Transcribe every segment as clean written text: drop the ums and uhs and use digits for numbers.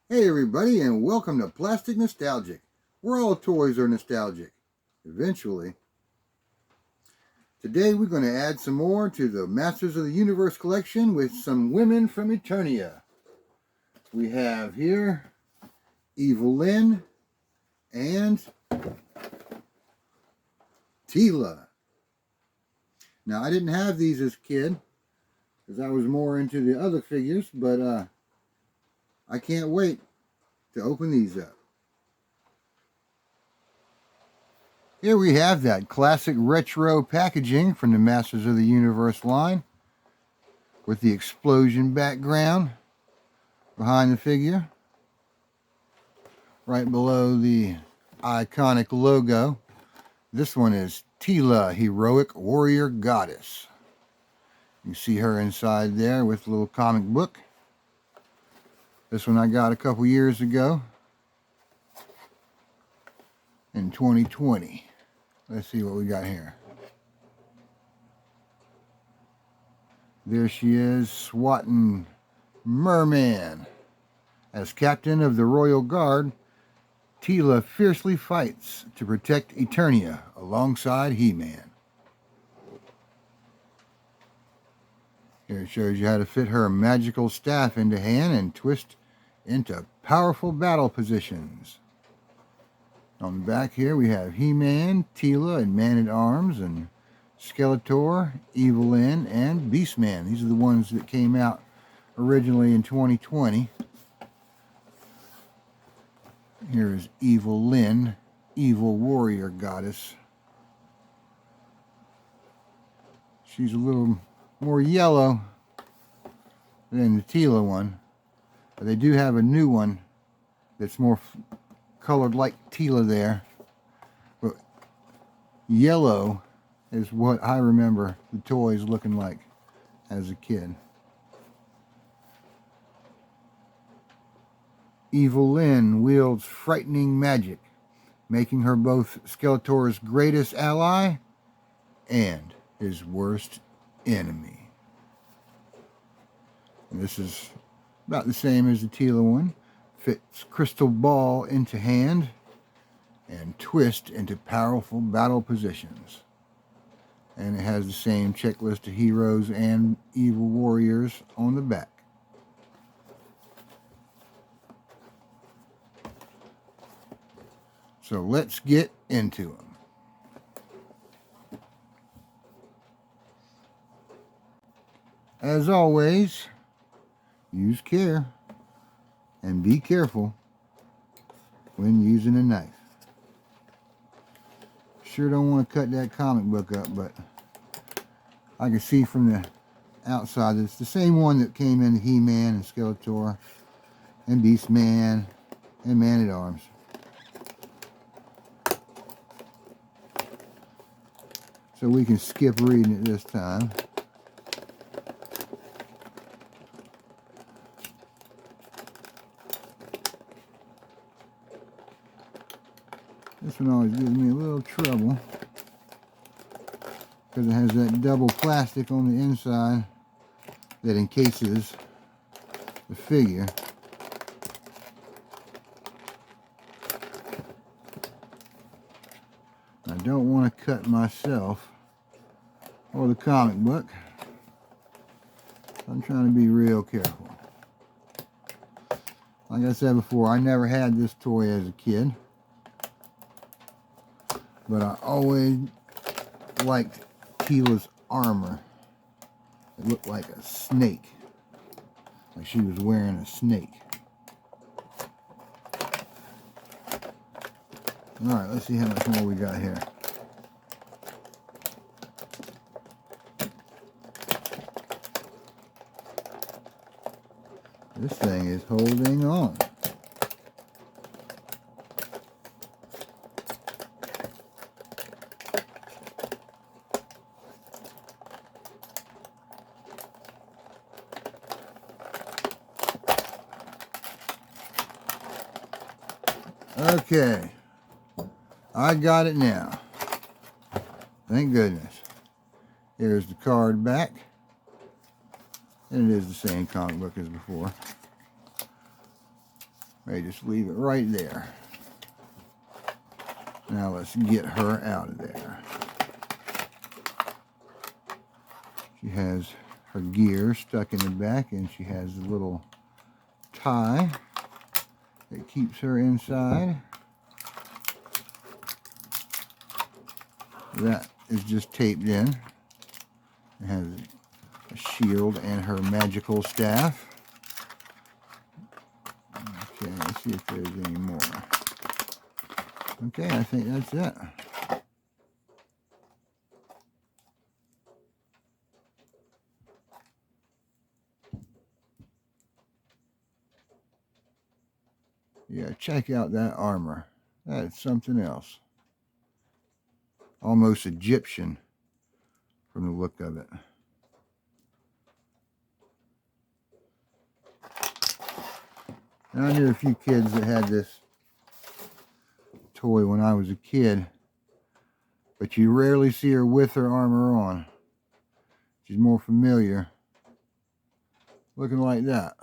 Hey everybody, and welcome to Plastic Nostalgic, where all toys are nostalgic. Eventually. Today we're going to add some more to the Masters of the Universe collection with some Women from Eternia. We have here Evil-Lyn and Teela. Now I didn't have these as a kid because I was more into the other figures, but I can't wait to open these up. Here we have that classic retro packaging from the Masters of the Universe line with the explosion background behind the figure. Right below the iconic logo. This one is Teela, Heroic Warrior Goddess. You see her inside there with a little comic book. This one I got a couple years ago in 2020. Let's see what we got here. There she is, swatting Merman. As captain of the Royal Guard, Teela fiercely fights to protect Eternia alongside He-Man. Here it shows you how to fit her magical staff into hand and twist into powerful battle positions. On the back here we have He-Man, Teela, and Man-at-Arms, and Skeletor, Evil-Lyn, and Beastman. These are the ones that came out originally in 2020. Here is Evil-Lyn, Evil Warrior Goddess. She's a little more yellow than the Teela one, but they do have a new one that's more colored like Teela there. But yellow is what I remember the toys looking like as a kid. Evil-Lyn wields frightening magic, making her both Skeletor's greatest ally and his worst enemy. And this is about the same as the Teela one. Fits crystal ball into hand and twist into powerful battle positions. And it has the same checklist of heroes and evil warriors on the back. So let's get into them. As always, use care and be careful when using a knife. Sure don't want to cut that comic book up, but I can see from the outside that it's the same one that came in He-Man and Skeletor and Beastman and Man-at-Arms. So we can skip reading it this time. This one always gives me a little trouble because it has that double plastic on the inside that encases the figure. I don't want to cut myself or the comic book. I'm trying to be real careful. Like I said before, I never had this toy as a kid, but I always liked Teela's armor. It looked like a snake, like she was wearing a snake. Alright, let's see how much more we got here. This thing is holding on. Okay, I got it now. Thank goodness. Here's the card back. And it is the same comic book as before. May just leave it right there. Now let's get her out of there. She has her gear stuck in the back, and she has a little tie that keeps her inside. That is just taped in. It has a shield and her magical staff. Okay, let's see if there's any more. Okay, I think that's it. Yeah, check out that armor. That's something else. Almost Egyptian from the look of it. And I knew a few kids that had this toy when I was a kid, but you rarely see her with her armor on. She's more familiar looking like that.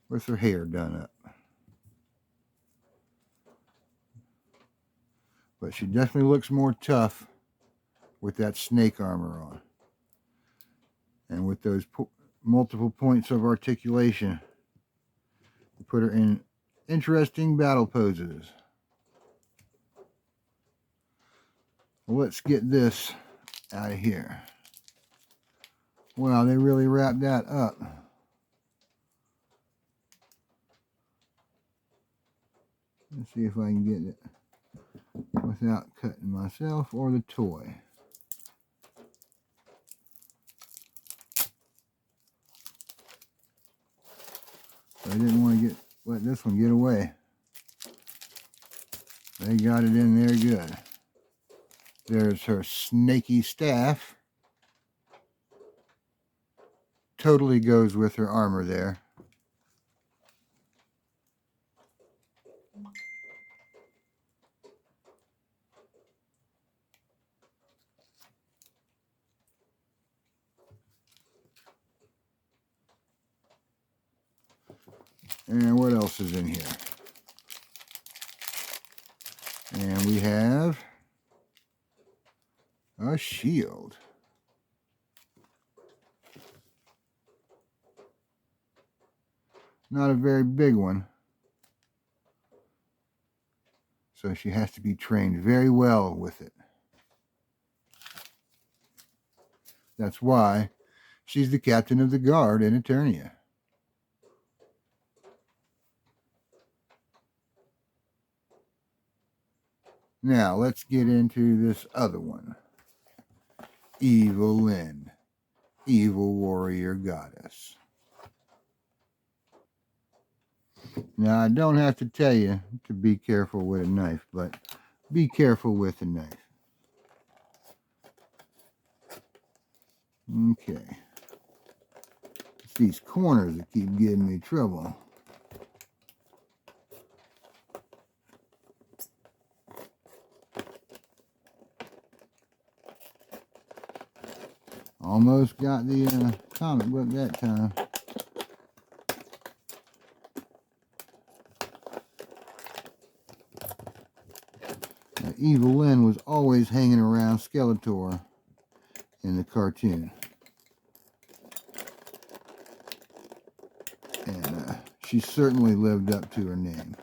With her hair done up. But she definitely looks more tough with that snake armor on. And with those multiple points of articulation, to put her in interesting battle poses. Well, let's get this out of here. Wow, they really wrapped that up. Let's see if I can get it without cutting myself or the toy. I didn't want to let this one get away. They got it in there good. There's her snaky staff. Totally goes with her armor there. And what else is in here? And we have a shield. Not a very big one. So she has to be trained very well with it. That's why she's the captain of the guard in Eternia. Now, let's get into this other one. Evil-Lyn, evil warrior goddess. Now, I don't have to tell you to be careful with a knife, but be careful with a knife. Okay. It's these corners that keep giving me trouble. Almost got the comic book that time. Evil-Lyn was always hanging around Skeletor in the cartoon. And she certainly lived up to her name.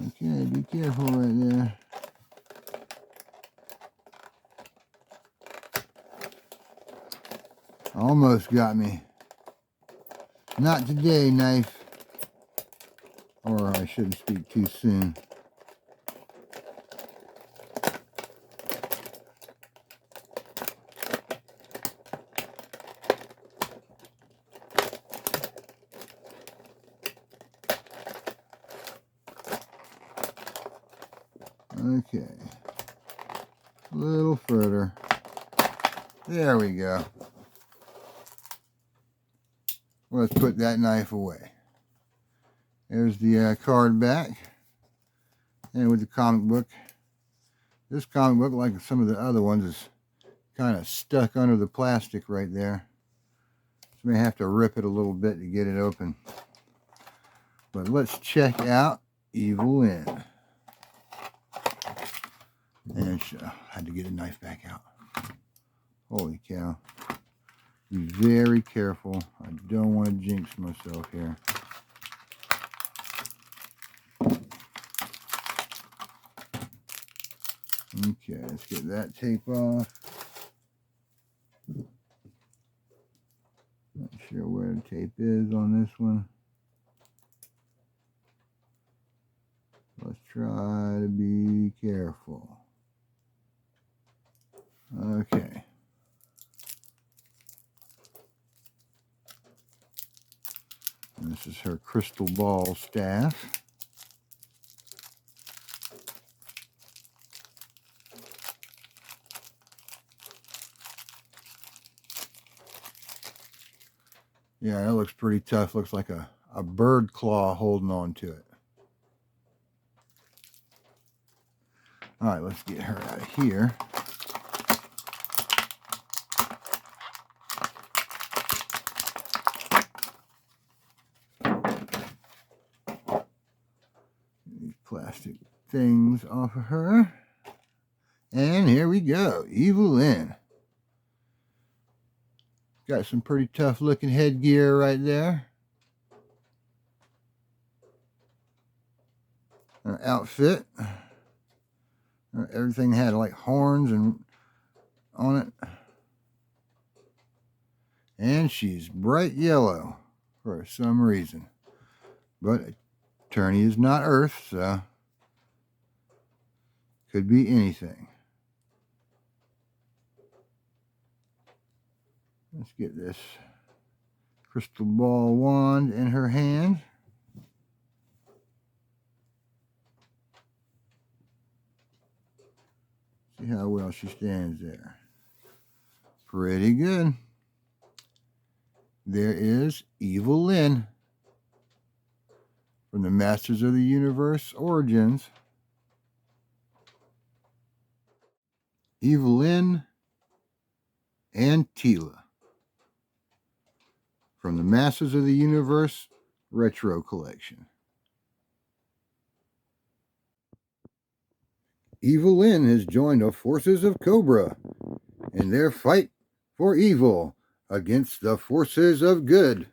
Okay, be careful right there. Almost got me. Not today, knife. Or I shouldn't speak too soon. Okay. A little further. There we go. Let's put that knife away. There's the card back. And with the comic book, this comic book, like some of the other ones, is kind of stuck under the plastic right there. So may have to rip it a little bit to get it open. But let's check out Evil-Lyn. And I had to get a knife back out. Holy cow. Be very careful. I don't want to jinx myself here. Okay, let's get that tape off. Not sure where the tape is on this one. Let's try to be careful. Okay. And this is her crystal ball staff. Yeah, that looks pretty tough. Looks like a bird claw holding on to it. All right, let's get her out of here. These plastic things off of her. And here we go, Evil-Lyn. Got some pretty tough looking headgear right there. Her outfit. Everything had like horns and on it. And she's bright yellow for some reason. But Eternia is not Earth, so could be anything. Let's get this crystal ball wand in her hand. See how well she stands there. Pretty good. There is Evil-Lyn from the Masters of the Universe Origins. Evil-Lyn and Teela from the Masters of the Universe Retro Collection. Evil-Lyn has joined the forces of Cobra in their fight for evil against the forces of good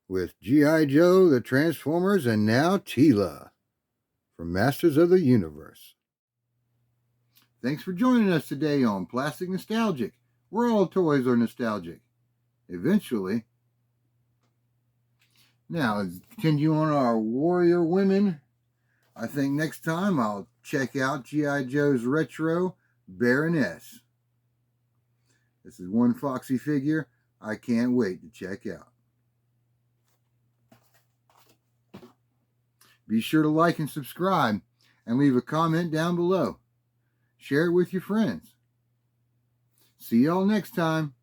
with G.I. Joe, the Transformers, and now Teela from Masters of the Universe. Thanks for joining us today on Plastic Nostalgic, where all toys are nostalgic. Eventually. Now, let's continue on our Warrior Women. I think next time I'll check out G.I. Joe's Retro Baroness. This is one Foxy figure I can't wait to check out. Be sure to like and subscribe and leave a comment down below. Share it with your friends. See y'all next time.